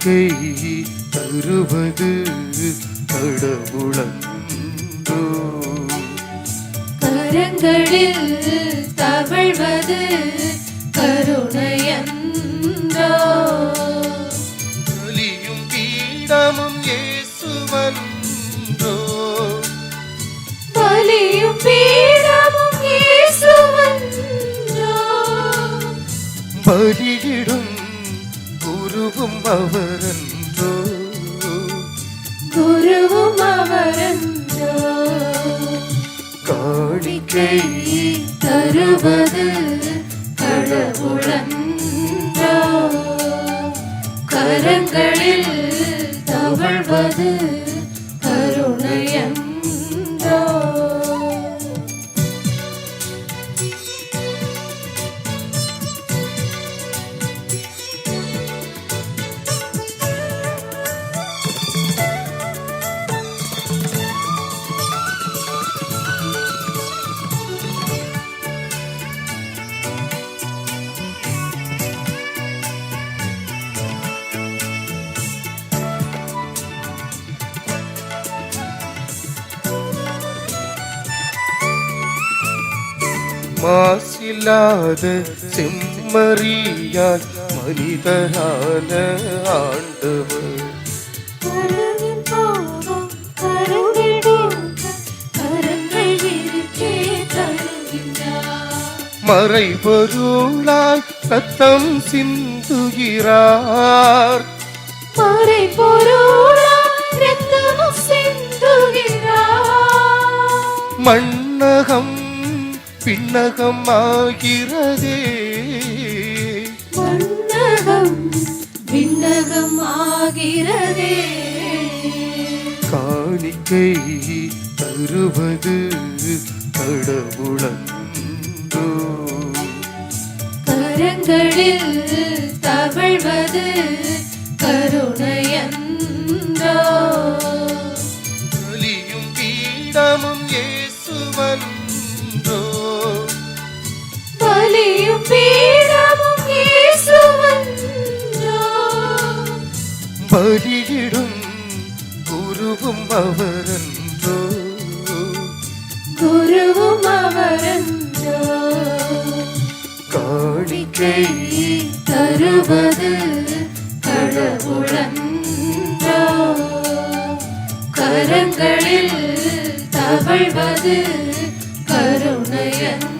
காணிக்கை தருவது கடவுளன்றோ கரங்களில் தவழ்வது கருணையன்றோ பலியும் பீடமும் இயேசுவன்றோ பலியும் பீடமும் இயேசுவன்றோ பலியிடும் குருவும் அவரன்றோ குருவும் அவரன்றோ காணிக்கை தருவது கடவுளன்றோ கரங்களில் தவழ்வது கருணையன்றோ மாசில்லாத செம்மறியால் மனிதரான ஆண்டவர் கருவின் பாவம் கருவிடுக்க கரங்கள் விரித்தே தருகின்றார் மறைபொருளால் ரத்தம் சிந்துகிறார் மறைபொருளாய் இரத்தம் சிந்துகிறார் மண்ணகம் பின்னகம் ஆகிறதே மண்ணகம் விண்ணகம் ஆகிறதே காணிக்கை தருவது கடவுளன்றோ கரங்களில் தவழ்வது கருணையன்றோ பலியும் பீடமும் இயேசுவன்றோ பலியும் பீடமும் இயேசுவன்றோ பலியிடும் குருவும் அவரன்றோ குருவும் அவரன்றோ காணிக்கை தருவது கடவுளன்றோ கரங்களில் தவழ்வது கருணையன்றோ